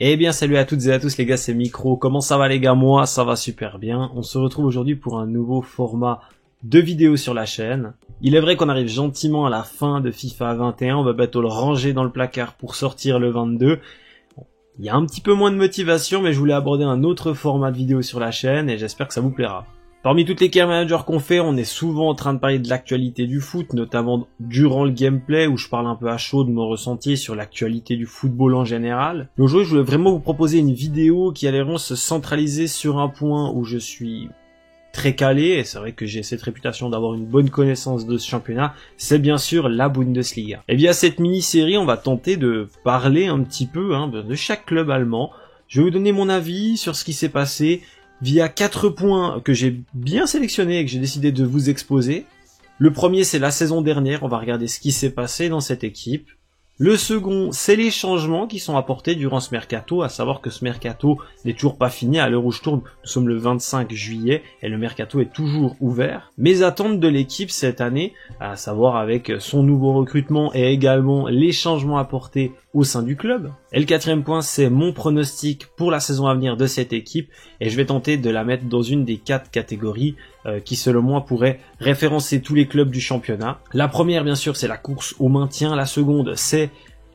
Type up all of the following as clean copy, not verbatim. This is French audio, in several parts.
Eh bien salut à toutes et à tous les gars, c'est Micro. Comment ça va les gars? Moi ça va super bien. On se retrouve aujourd'hui pour un nouveau format de vidéo sur la chaîne. Il est vrai qu'on arrive gentiment à la fin de FIFA 21, on va bientôt le ranger dans le placard pour sortir le 22. Il y a un petit peu moins de motivation, mais je voulais aborder un autre format de vidéo sur la chaîne et j'espère que ça vous plaira. Parmi toutes les care managers qu'on fait, on est souvent en train de parler de l'actualité du foot, notamment durant le gameplay où je parle un peu à chaud de mon ressenti sur l'actualité du football en général. Donc aujourd'hui, je voulais vraiment vous proposer une vidéo qui allait vraiment se centraliser sur un point où je suis très calé, et c'est vrai que j'ai cette réputation d'avoir une bonne connaissance de ce championnat, c'est bien sûr la Bundesliga. Et via cette mini-série, on va tenter de parler un petit peu de chaque club allemand. Je vais vous donner mon avis sur ce qui s'est passé, via 4 points que j'ai bien sélectionnés et que j'ai décidé de vous exposer. Le premier, c'est la saison dernière, on va regarder ce qui s'est passé dans cette équipe. Le second, c'est les changements qui sont apportés durant ce mercato, à savoir que ce mercato n'est toujours pas fini. À l'heure où je tourne, nous sommes le 25 juillet et le mercato est toujours ouvert. Mes attentes de l'équipe cette année, à savoir avec son nouveau recrutement et également les changements apportés au sein du club. Et le quatrième point, c'est mon pronostic pour la saison à venir de cette équipe et je vais tenter de la mettre dans une des 4 catégories qui selon moi pourraient référencer tous les clubs du championnat. La première bien sûr c'est la course au maintien, la seconde c'est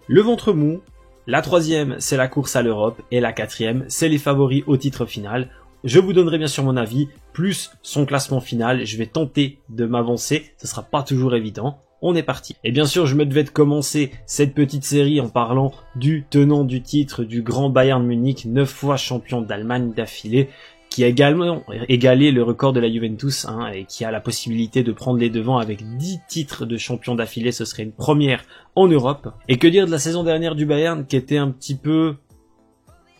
le ventre mou, la troisième c'est la course à l'Europe et la quatrième c'est les favoris au titre final. Je vous donnerai bien sûr mon avis, plus son classement final, je vais tenter de m'avancer, ce sera pas toujours évident. On est parti. Et bien sûr, je me devais de commencer cette petite série en parlant du tenant du titre du grand Bayern Munich, 9 fois champion d'Allemagne d'affilée, qui a également égalé le record de la Juventus, et qui a la possibilité de prendre les devants avec 10 titres de champion d'affilée, ce serait une première en Europe. Et que dire de la saison dernière du Bayern, qui était un petit peu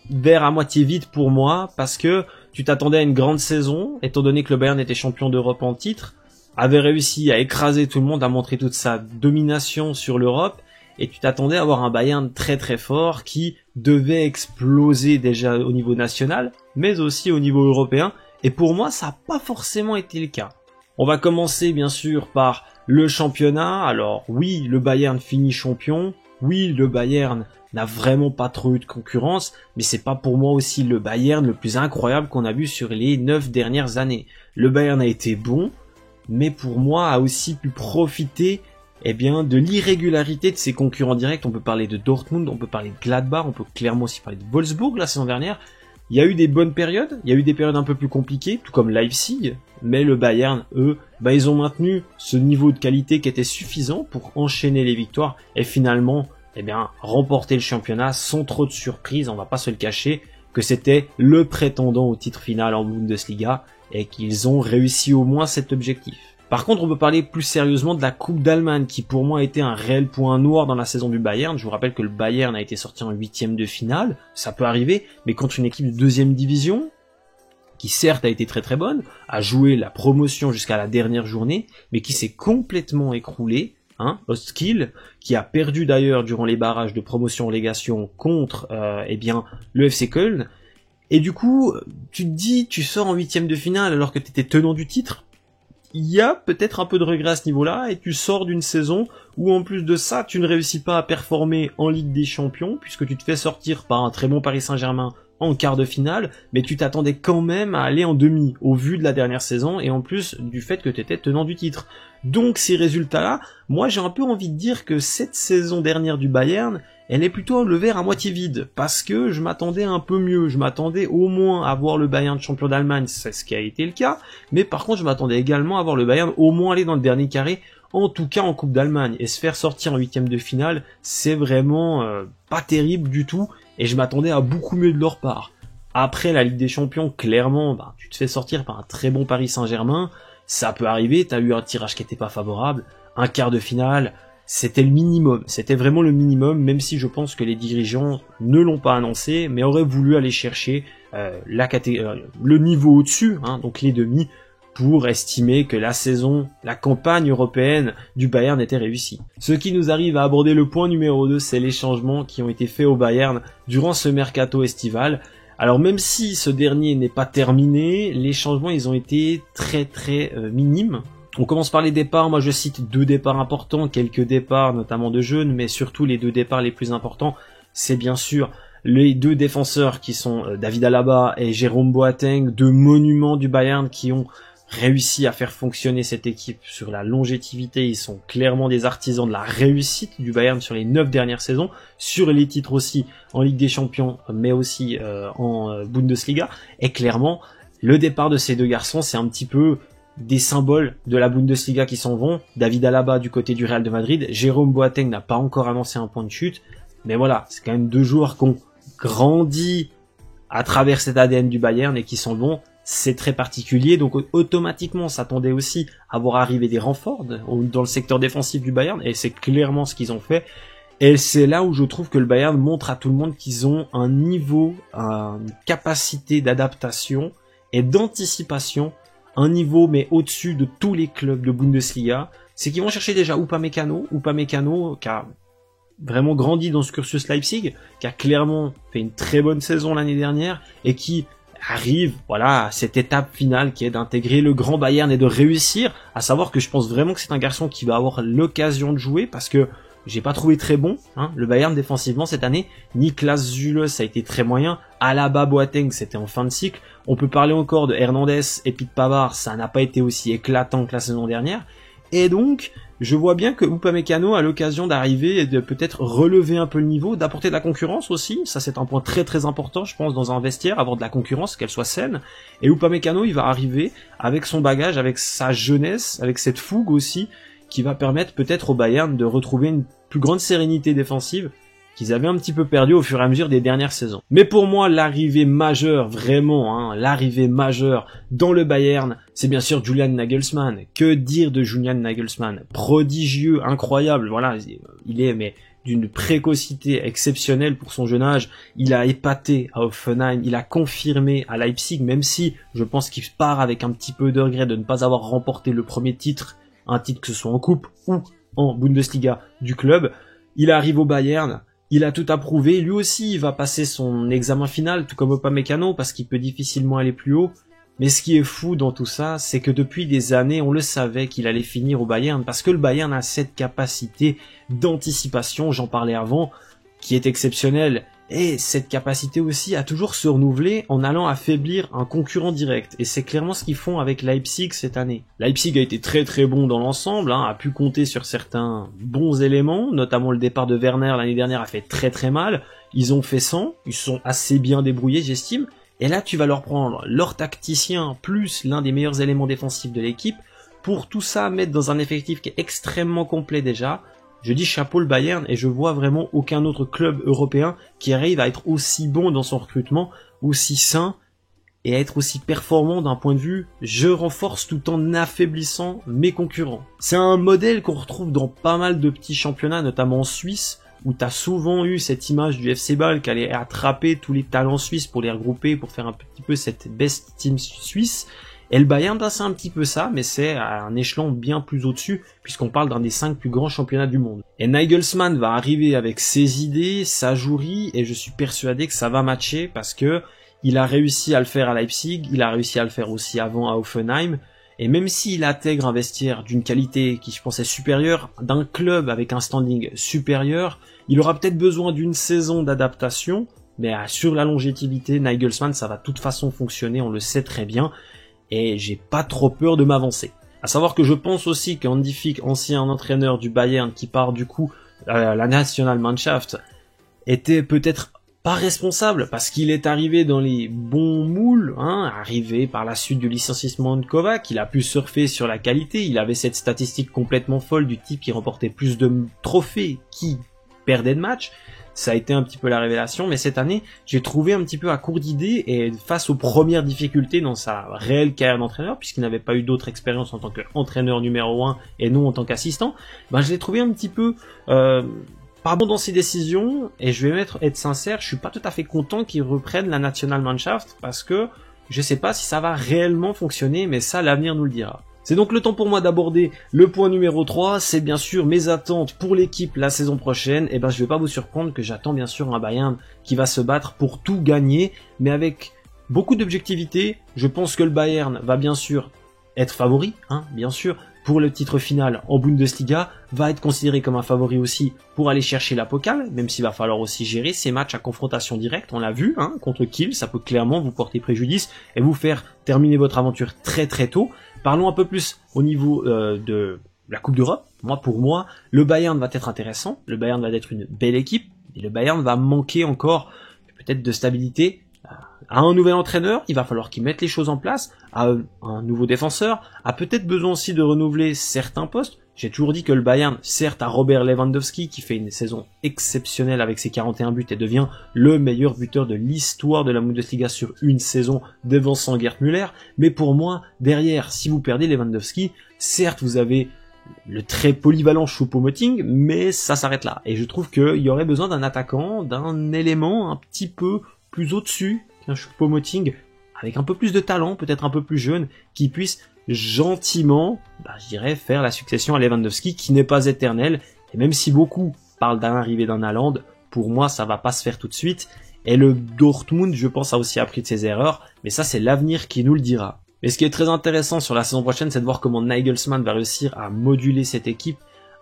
verre à moitié vide pour moi, parce que tu t'attendais à une grande saison, étant donné que le Bayern était champion d'Europe en titre, avait réussi à écraser tout le monde, à montrer toute sa domination sur l'Europe, et tu t'attendais à avoir un Bayern très très fort qui devait exploser déjà au niveau national, mais aussi au niveau européen, et pour moi ça n'a pas forcément été le cas. On va commencer bien sûr par le championnat. Alors oui, le Bayern finit champion, oui le Bayern n'a vraiment pas trop eu de concurrence, mais c'est pas pour moi aussi le Bayern le plus incroyable qu'on a vu sur les 9 dernières années. Le Bayern a été bon, mais pour moi a aussi pu profiter de l'irrégularité de ses concurrents directs. On peut parler de Dortmund, on peut parler de Gladbach, on peut clairement aussi parler de Wolfsburg la saison dernière. Il y a eu des bonnes périodes, il y a eu des périodes un peu plus compliquées, tout comme Leipzig, mais le Bayern, eux, ils ont maintenu ce niveau de qualité qui était suffisant pour enchaîner les victoires et finalement remporter le championnat sans trop de surprises. On va pas se le cacher que c'était le prétendant au titre final en Bundesliga et qu'ils ont réussi au moins cet objectif. Par contre, on peut parler plus sérieusement de la Coupe d'Allemagne qui pour moi a été un réel point noir dans la saison du Bayern. Je vous rappelle que le Bayern a été sorti en 8e de finale, ça peut arriver, mais contre une équipe de 2e division, qui certes a été très très bonne, a joué la promotion jusqu'à la dernière journée, mais qui s'est complètement écroulé. Ostkiel, qui a perdu d'ailleurs durant les barrages de promotion-légation contre le FC Köln. Et du coup, tu te dis, tu sors en 8e de finale alors que tu étais tenant du titre. Il y a peut-être un peu de regret à ce niveau-là, et tu sors d'une saison où en plus de ça, tu ne réussis pas à performer en Ligue des Champions, puisque tu te fais sortir par un très bon Paris Saint-Germain en quart de finale, mais tu t'attendais quand même à aller en demi, au vu de la dernière saison, et en plus du fait que tu étais tenant du titre. Donc ces résultats-là, moi j'ai un peu envie de dire que cette saison dernière du Bayern, elle est plutôt le verre à moitié vide, parce que je m'attendais un peu mieux, je m'attendais au moins à voir le Bayern champion d'Allemagne, c'est ce qui a été le cas, mais par contre je m'attendais également à voir le Bayern au moins aller dans le dernier carré, en tout cas en Coupe d'Allemagne, et se faire sortir en 8e de finale, c'est vraiment pas terrible du tout, et je m'attendais à beaucoup mieux de leur part. Après la Ligue des Champions, clairement, tu te fais sortir par un très bon Paris Saint-Germain, ça peut arriver, t'as eu un tirage qui était pas favorable, un quart de finale, c'était le minimum, c'était vraiment le minimum, même si je pense que les dirigeants ne l'ont pas annoncé, mais auraient voulu aller chercher le niveau au-dessus, donc les demi, pour estimer que la campagne européenne du Bayern était réussie. Ce qui nous arrive à aborder le point numéro 2, c'est les changements qui ont été faits au Bayern durant ce mercato estival. Alors même si ce dernier n'est pas terminé, les changements ils ont été très très minimes. On commence par les départs, moi je cite 2 départs importants, quelques départs notamment de jeunes, mais surtout les 2 départs les plus importants, c'est bien sûr les deux défenseurs qui sont David Alaba et Jérôme Boateng, deux monuments du Bayern qui ont réussi à faire fonctionner cette équipe sur la longévité. Ils sont clairement des artisans de la réussite du Bayern sur les 9 dernières saisons, sur les titres aussi en Ligue des Champions, mais aussi en Bundesliga. Et clairement, le départ de ces deux garçons, c'est un petit peu des symboles de la Bundesliga qui s'en vont. David Alaba du côté du Real de Madrid, Jérôme Boateng n'a pas encore annoncé un point de chute, mais voilà, c'est quand même deux joueurs qui ont grandi à travers cet ADN du Bayern et qui s'en vont. C'est très particulier, donc automatiquement on s'attendait aussi à voir arriver des renforts dans le secteur défensif du Bayern, et c'est clairement ce qu'ils ont fait. Et c'est là où je trouve que le Bayern montre à tout le monde qu'ils ont un niveau, une capacité d'adaptation et d'anticipation, un niveau mais au-dessus de tous les clubs de Bundesliga. C'est qu'ils vont chercher déjà Upamecano qui a vraiment grandi dans ce cursus Leipzig, qui a clairement fait une très bonne saison l'année dernière, et qui arrive, voilà, à cette étape finale qui est d'intégrer le grand Bayern et de réussir. À savoir que je pense vraiment que c'est un garçon qui va avoir l'occasion de jouer, parce que j'ai pas trouvé très bon, le Bayern défensivement cette année. Niklas Süle, ça a été très moyen. Alaba, Boateng, c'était en fin de cycle. On peut parler encore de Hernandez et Pete Pavard, ça n'a pas été aussi éclatant que la saison dernière. Et donc, je vois bien que Upamecano a l'occasion d'arriver et de peut-être relever un peu le niveau, d'apporter de la concurrence aussi. Ça, c'est un point très très important, je pense, dans un vestiaire, avoir de la concurrence, qu'elle soit saine. Et Upamecano, il va arriver avec son bagage, avec sa jeunesse, avec cette fougue aussi, qui va permettre peut-être au Bayern de retrouver une plus grande sérénité défensive qu'ils avaient un petit peu perdu au fur et à mesure des dernières saisons. Mais pour moi, l'arrivée majeure, vraiment, l'arrivée majeure dans le Bayern, c'est bien sûr Julian Nagelsmann. Que dire de Julian Nagelsmann? Prodigieux, incroyable, voilà, il est mais d'une précocité exceptionnelle pour son jeune âge. Il a épaté à Hoffenheim, il a confirmé à Leipzig, même si je pense qu'il part avec un petit peu de regret de ne pas avoir remporté le premier titre, un titre que ce soit en coupe ou en Bundesliga du club. Il arrive au Bayern, il a tout approuvé, lui aussi il va passer son examen final, tout comme Upamecano, parce qu'il peut difficilement aller plus haut. Mais ce qui est fou dans tout ça, c'est que depuis des années, on le savait qu'il allait finir au Bayern, parce que le Bayern a cette capacité d'anticipation, j'en parlais avant, qui est exceptionnelle, et cette capacité aussi à toujours se renouveler en allant affaiblir un concurrent direct. Et c'est clairement ce qu'ils font avec Leipzig cette année. Leipzig a été très très bon dans l'ensemble, a pu compter sur certains bons éléments, notamment le départ de Werner l'année dernière a fait très très mal. Ils ont fait 100, ils sont assez bien débrouillés j'estime. Et là tu vas leur prendre leur tacticien plus l'un des meilleurs éléments défensifs de l'équipe pour tout ça mettre dans un effectif qui est extrêmement complet déjà. Je dis chapeau le Bayern, et je vois vraiment aucun autre club européen qui arrive à être aussi bon dans son recrutement, aussi sain et à être aussi performant d'un point de vue je renforce tout en affaiblissant mes concurrents. C'est un modèle qu'on retrouve dans pas mal de petits championnats, notamment en Suisse, où t'as souvent eu cette image du FC Bâle qui allait attraper tous les talents suisses pour les regrouper, pour faire un petit peu cette best team suisse. Et le Bayern, c'est un petit peu ça, mais c'est à un échelon bien plus au-dessus, puisqu'on parle d'un des 5 plus grands championnats du monde. Et Nagelsmann va arriver avec ses idées, sa jouerie, et je suis persuadé que ça va matcher, parce que il a réussi à le faire à Leipzig, il a réussi à le faire aussi avant à Hoffenheim, et même s'il intègre un vestiaire d'une qualité qui je pense est supérieure, d'un club avec un standing supérieur, il aura peut-être besoin d'une saison d'adaptation, mais sur la longévité, Nagelsmann, ça va de toute façon fonctionner, on le sait très bien, et j'ai pas trop peur de m'avancer. À savoir que je pense aussi qu'Andy Flick, ancien entraîneur du Bayern qui part du coup à la Nationalmannschaft, était peut-être pas responsable parce qu'il est arrivé dans les bons moules, arrivé par la suite du licenciement de Kovac, il a pu surfer sur la qualité, il avait cette statistique complètement folle du type qui remportait plus de trophées qui perdait de matchs. Ça a été un petit peu la révélation, mais cette année, j'ai trouvé un petit peu à court d'idées, et face aux premières difficultés dans sa réelle carrière d'entraîneur, puisqu'il n'avait pas eu d'autre expérience en tant qu'entraîneur numéro 1 et non en tant qu'assistant, je l'ai trouvé un petit peu pas bon dans ses décisions, et je vais être sincère, je suis pas tout à fait content qu'il reprenne la Nationalmannschaft, parce que je sais pas si ça va réellement fonctionner, mais ça, l'avenir nous le dira. C'est donc le temps pour moi d'aborder le point numéro 3, c'est bien sûr mes attentes pour l'équipe la saison prochaine. Et je vais pas vous surprendre que j'attends bien sûr un Bayern qui va se battre pour tout gagner, mais avec beaucoup d'objectivité. Je pense que le Bayern va bien sûr être favori, bien sûr, pour le titre final en Bundesliga, va être considéré comme un favori aussi pour aller chercher la Pokal, même s'il va falloir aussi gérer ces matchs à confrontation directe, on l'a vu, hein, contre Kiel, ça peut clairement vous porter préjudice et vous faire terminer votre aventure très très tôt. Parlons un peu plus au niveau de la Coupe d'Europe. Pour moi, le Bayern va être intéressant, le Bayern va être une belle équipe, et le Bayern va manquer encore peut-être de stabilité. À un nouvel entraîneur, il va falloir qu'il mette les choses en place, à un nouveau défenseur, a peut-être besoin aussi de renouveler certains postes. J'ai toujours dit que le Bayern, certes, a Robert Lewandowski qui fait une saison exceptionnelle avec ses 41 buts et devient le meilleur buteur de l'histoire de la Bundesliga sur une saison devançant Gerd Müller, mais pour moi, derrière, si vous perdez Lewandowski, certes, vous avez le très polyvalent Choupo-Moting, mais ça s'arrête là. Et je trouve qu'il y aurait besoin d'un attaquant, d'un élément un petit peu plus au-dessus qu'un Choupo-Moting, avec un peu plus de talent, peut-être un peu plus jeune, qui puisse gentiment, je dirais, faire la succession à Lewandowski, qui n'est pas éternelle. Et même si beaucoup parlent d'arrivée d'un Haaland, pour moi, ça va pas se faire tout de suite. Et le Dortmund, je pense, a aussi appris de ses erreurs, mais ça, c'est l'avenir qui nous le dira. Mais ce qui est très intéressant sur la saison prochaine, c'est de voir comment Nagelsmann va réussir à moduler cette équipe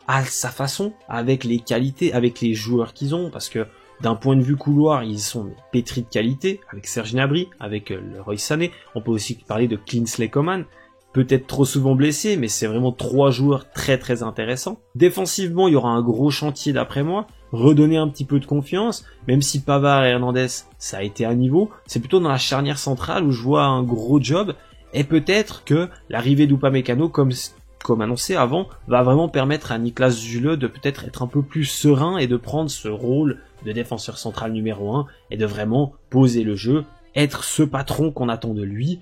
à sa façon, avec les qualités, avec les joueurs qu'ils ont, parce que d'un point de vue couloir, ils sont pétris de qualité, avec Serge Gnabry, avec Leroy Sané. On peut aussi parler de Kingsley Coman, peut-être trop souvent blessé, mais c'est vraiment 3 joueurs très très intéressants. Défensivement, il y aura un gros chantier d'après moi, redonner un petit peu de confiance, même si Pavard et Hernandez, ça a été à niveau, c'est plutôt dans la charnière centrale où je vois un gros job, et peut-être que l'arrivée d'Upamecano, comme annoncé avant, va vraiment permettre à Niklas Süle de peut-être être un peu plus serein et de prendre ce rôle de défenseur central numéro 1 et de vraiment poser le jeu, être ce patron qu'on attend de lui,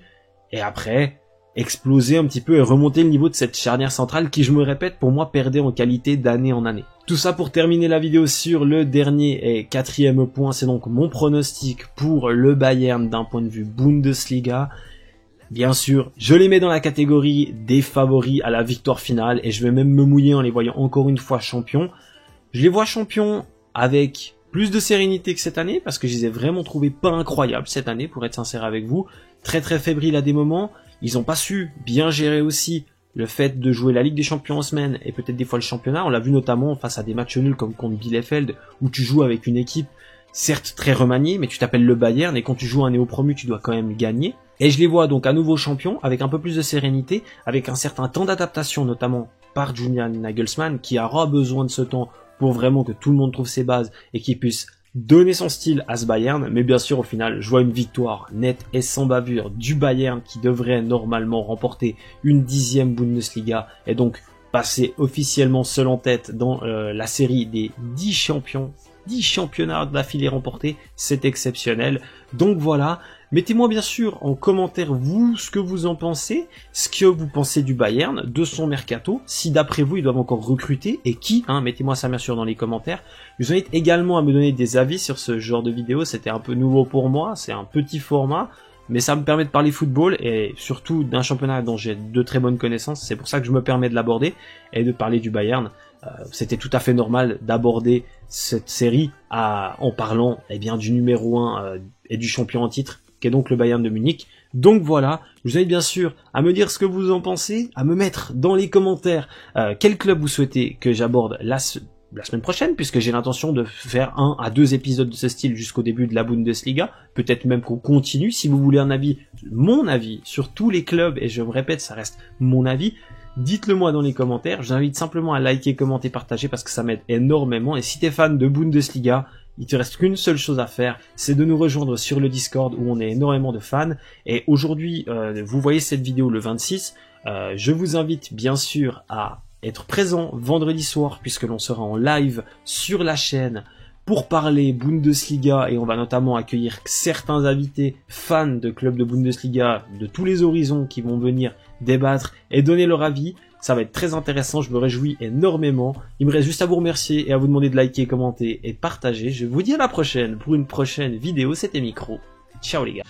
et après exploser un petit peu et remonter le niveau de cette charnière centrale qui, je me répète, pour moi perdait en qualité d'année en année. Tout ça pour terminer la vidéo sur le dernier et 4e point, c'est donc mon pronostic pour le Bayern d'un point de vue Bundesliga. Bien sûr, je les mets dans la catégorie des favoris à la victoire finale et je vais même me mouiller en les voyant encore une fois champions. Je les vois champions avec plus de sérénité que cette année parce que je les ai vraiment trouvés pas incroyables cette année, pour être sincère avec vous. Très très fébriles à des moments. Ils ont pas su bien gérer aussi le fait de jouer la Ligue des Champions en semaine et peut-être des fois le championnat. On l'a vu notamment face à des matchs nuls comme contre Bielefeld où tu joues avec une équipe certes très remaniée, mais tu t'appelles le Bayern et quand tu joues un néo-promu, tu dois quand même gagner. Et je les vois donc à nouveau champions, avec un peu plus de sérénité, avec un certain temps d'adaptation, notamment par Julian Nagelsmann, qui aura besoin de ce temps pour vraiment que tout le monde trouve ses bases et qu'il puisse donner son style à ce Bayern. Mais bien sûr, au final, je vois une victoire nette et sans bavure du Bayern qui devrait normalement remporter une 10e Bundesliga et donc passer officiellement seul en tête dans la série des 10 champions. 10 championnats d'affilée remportés, c'est exceptionnel. Donc voilà, mettez-moi bien sûr en commentaire vous ce que vous en pensez, ce que vous pensez du Bayern, de son mercato, si d'après vous ils doivent encore recruter et qui, mettez-moi ça bien sûr dans les commentaires. Je vous invite également à me donner des avis sur ce genre de vidéo, c'était un peu nouveau pour moi, c'est un petit format, mais ça me permet de parler football et surtout d'un championnat dont j'ai de très bonnes connaissances, c'est pour ça que je me permets de l'aborder et de parler du Bayern. C'était tout à fait normal d'aborder cette série en parlant du numéro 1 et du champion en titre, qui est donc le Bayern de Munich. Donc voilà, je vous invite bien sûr à me dire ce que vous en pensez, à me mettre dans les commentaires quel club vous souhaitez que j'aborde la semaine prochaine, puisque j'ai l'intention de faire 1 à 2 épisodes de ce style jusqu'au début de la Bundesliga, peut-être même qu'on continue. Si vous voulez un avis, mon avis sur tous les clubs, et je me répète, ça reste mon avis, dites-le moi dans les commentaires. Je vous invite simplement à liker, commenter, partager parce que ça m'aide énormément. Et si t'es fan de Bundesliga, il te reste qu'une seule chose à faire, c'est de nous rejoindre sur le Discord où on est énormément de fans. Et aujourd'hui, vous voyez cette vidéo le 26. Je vous invite bien sûr à être présent vendredi soir puisque l'on sera en live sur la chaîne pour parler Bundesliga et on va notamment accueillir certains invités fans de clubs de Bundesliga de tous les horizons qui vont venir débattre et donner leur avis. Ça va être très intéressant, je me réjouis énormément. Il me reste juste à vous remercier et à vous demander de liker, commenter et partager. Je vous dis à la prochaine pour une prochaine vidéo, c'était Micro. Ciao les gars.